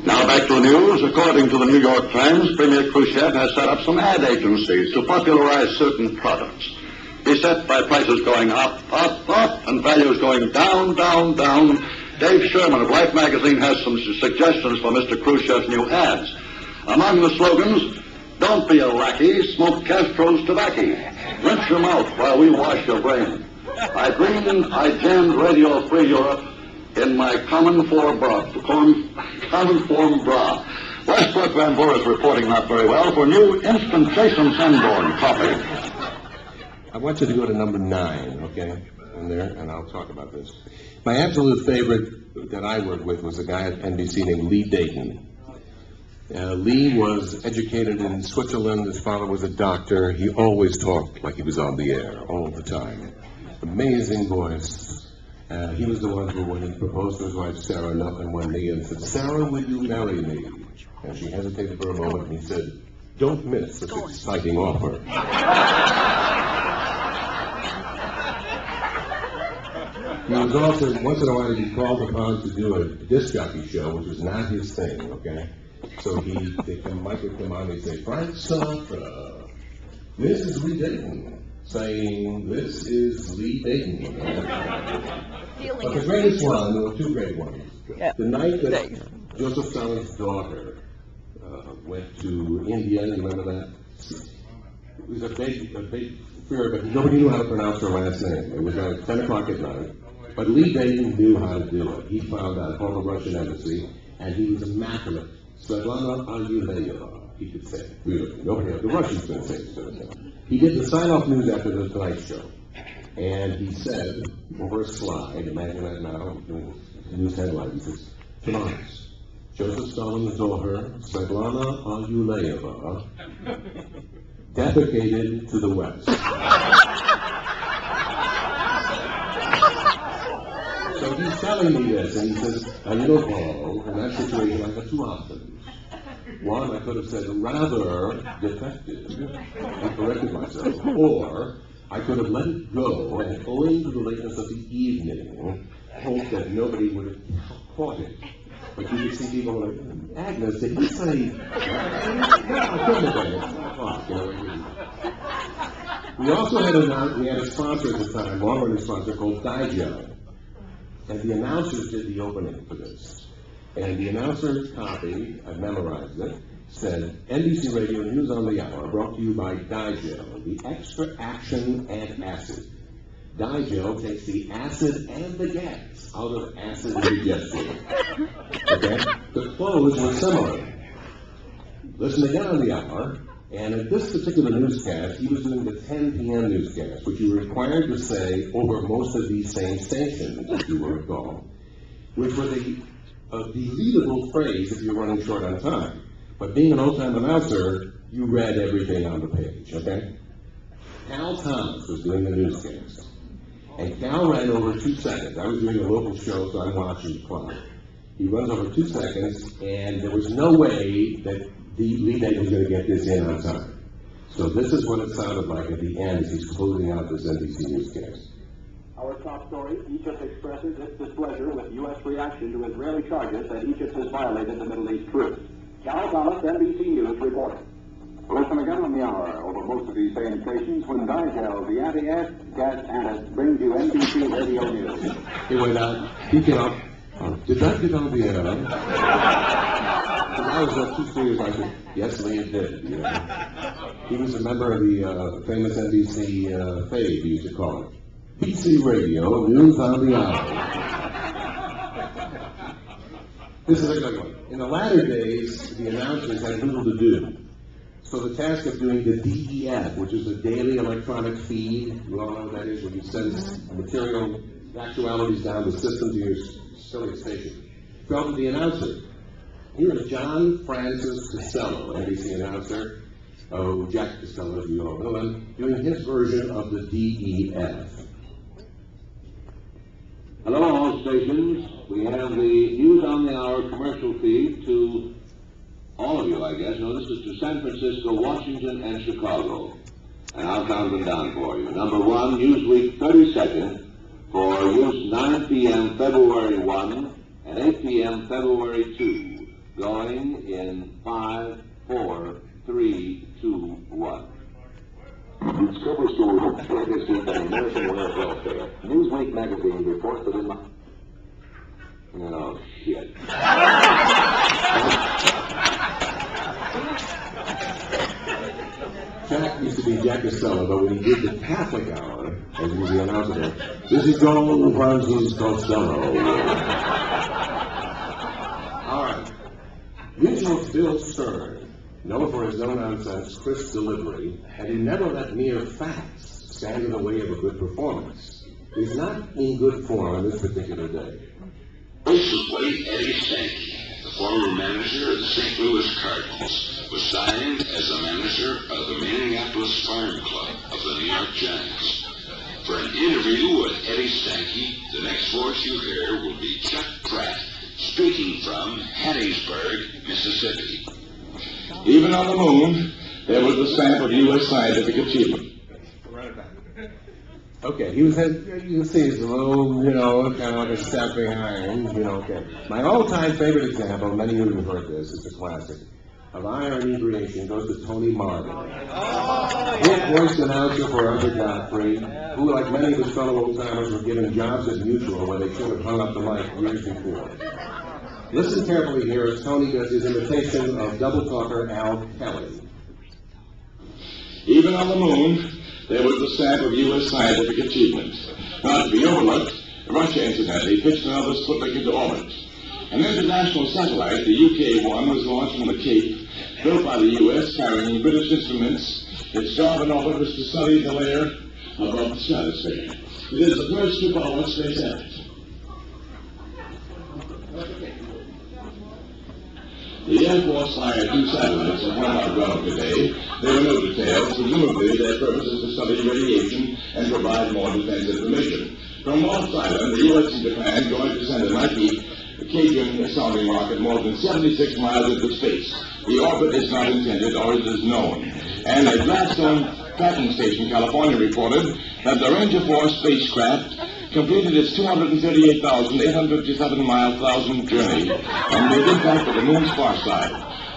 Now back to the news. According to the New York Times, Premier Khrushchev has set up some ad agencies to popularize certain products. Beset by prices going up, up, up, and values going down, down, down, Dave Sherman of Life magazine has some suggestions for Mr. Khrushchev's new ads. Among the slogans, don't be a lackey, smoke Castro's tobacco. Rinse your mouth while we wash your brain. I dreamed I jammed Radio Free Europe in my common form bra. Westbrook Van Boer is reporting not very well for new instant Jason Sanborn coffee. I want you to go to number 9, okay, in there, and I'll talk about this. My absolute favorite that I worked with was a guy at NBC named Lee Dayton. Lee was educated in Switzerland. His father was a doctor. He always talked like he was on the air all the time. Amazing voice. He was the one who, when he proposed to his wife Sarah, nothing went me and said, "Sarah, will you marry me?" And she hesitated for a moment, and he said, "Don't miss this exciting offer." He was also, once in a while, he'd be called upon to do a disc jockey show, which was not his thing, okay? So Mike would come on and he'd say, "Frank Sinatra, this is Lee Dayton saying, this is Lee Dayton." But the greatest one, there were two great ones. Yeah. The night that Joseph Stalin's daughter went to India, you remember that? It was a big fear, but nobody knew how to pronounce her last name. It was at 10 o'clock at night. But Lee Dayton knew how to do it. He found out, called the Russian embassy, and he was immaculate. Svetlana Alyuleyeva, he could say it. Really. Nobody else. The Russians couldn't say it. He did the sign-off news after the Tonight Show. And he said, over a slide, imagine that now, news headline, he says, "Tonight, Joseph Stalin's daughter, Svetlana Alyuleyeva, defecated to the West." So he's telling me this, and he says, "Now, you know, Paul, in that situation, I had two options. One, I could have said, rather defective, and corrected myself, or I could have let it go, and owing to the lateness of the evening, hope that nobody would have caught it." But you could see people like, "Agnes, did he say?" No, I couldn't have done it. It's 10 o'clock, you know. We also had a sponsor at the time, long-running sponsor called Digel. And the announcers did the opening for this. And the announcer's copy, I memorized it, said, "NBC Radio News on the Hour, brought to you by Digel, the extra action and acid. Digel takes the acid and the gas out of acid indigestion." Okay? The close were similar. Listen again on the hour, and at this particular newscast, he was doing the 10 p.m. newscast, which you were required to say over most of these same stations, if you will recall, which was a deletable phrase if you're running short on time. But being an old-time announcer, you read everything on the page, okay? Cal Thomas was doing the newscast, and Cal ran over 2 seconds. I was doing a local show, so I'm watching the clock. He runs over 2 seconds, and there was no way that Lee Dayton was going to get this in on time. So this is what it sounded like at the end as he's closing out this NBC newscast. Our top story, Egypt expresses its displeasure with U.S. reaction to Israeli charges that Egypt has violated the Middle East truce. Cal Thomas, NBC News, reporting. Listen again on the hour over most of these same stations when Digel, the anti-gas antagonist, brings you NBC Radio News. He went out, he came out, "Did that get on the air?" And I was up 2 studios, I said, "Yes, Lee, it did." You know? He was a member of the famous NBC fave, he used to call it. PC Radio, News on the Hour. This is a good one. In the latter days, the announcers had little to do. So the task of doing the DEF, which is a daily electronic feed, you all know what that is, when you send material, actualities down the system to your silly station, fell to the announcer. Here is John Francis Costello, NBC announcer. Oh, Jack Costello, as you all know him, doing his version of the DEF. Hello, all stations. We have the News on the Hour commercial feed to all of you, I guess. No, this is to San Francisco, Washington, and Chicago. And I'll count them down for you. Number 1, Newsweek 32nd, for use 9 p.m. February 1 and 8 p.m. February 2. Going in 5, 4, 3, 2, 1. Its cover story this week on American Way of Welfare. Newsweek magazine reports that in the... Oh, shit. Jack used to be Jack Costello, but when he did the Catholic Hour, as he was the announcer, this is John Francis Costello. All right. Usual Bill Stern, known for his no-nonsense, crisp delivery, and he never let mere facts stand in the way of a good performance. He's not in good form on this particular day. Recently, Eddie Sankey, the former manager of the St. Louis Cardinals, was signed as the manager of the Minneapolis Farm Club of the New York Giants. For an interview with Eddie Sankey, the next voice you hear will be Chuck Pratt, speaking from Hattiesburg, Mississippi. Even on the moon, there was the stamp of U.S. scientific achievement. Okay, he was, you can see he's a little, kind of like a step behind, okay. My all-time favorite example, many of you have heard this, it's a classic, of irony creation goes to Tony Marvin. Hit voice announcer for Arthur Godfrey, who, like many of his fellow old-timers, were given jobs at Mutual where they should have hung up the mic years before. Listen carefully here as Tony does his imitation of double talker Al Kelly. Even on the moon, there was the stamp of U.S. scientific achievement. Not to be overlooked, Russia, incidentally, pitched another Sputnik into orbit. An international satellite, the UK-1, was launched from the Cape, built by the U.S., carrying British instruments. Its job in orbit was to study the layer above the stratosphere. It is the first two-power space effort. The Air Force fired 2 satellites that went out ground today. There were no details. Presumably, their purpose is to study radiation and provide more defense information. From Morse Island, the U.S. and Japan going to send a Nike Cajun sounding rocket more than 76 miles into space. The orbit is not intended, or it is known. And a Gladstone tracking station, California, reported that the Ranger 4 spacecraft completed its 238,857-mile thousand journey and made impact at the moon's far side.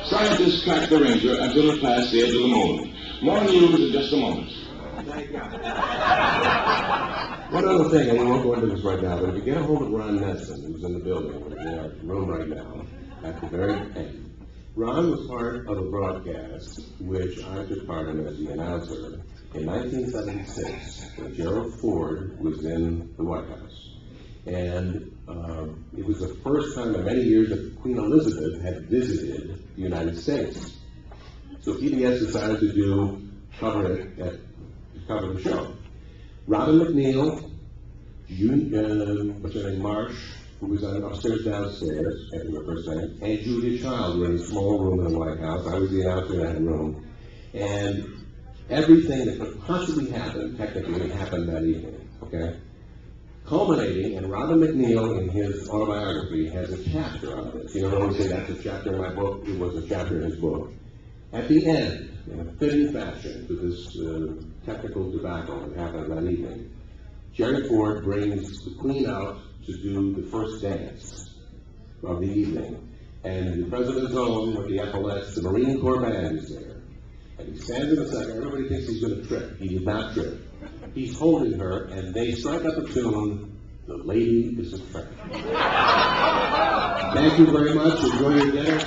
Scientists tracked the Ranger until it passed the edge of the moon. More news in just a moment. One other thing, and we won't go into this right now, but if you get a hold of Ron Nesson, who's in the building, in our room right now, at the very end, Ron was part of a broadcast which I took part in as the announcer in 1976, when Gerald Ford was in the White House. And it was the first time in many years that Queen Elizabeth had visited the United States. So PBS decided to cover the show. Robin McNeil, what's her name, Marsh, who was upstairs, downstairs, after her first name, and Julia Child were in a small room in the White House. I was the announcer in that room. And everything that could possibly happen, technically, happened that evening, okay? Culminating, and Robin McNeil, in his autobiography, has a chapter on this. You know, I always say that's a chapter in my book. It was a chapter in his book. At the end, in a fitting fashion to this technical debacle that happened that evening, Jerry Ford brings the Queen out to do the first dance of the evening. And the President's own, with the epaulets, the Marine Corps band is there. And he stands in the center. Everybody thinks he's going to trip. He did not trip. He's holding her, and they strike up a tune, "The Lady is a Friend." Thank you very much. Enjoy your dinner.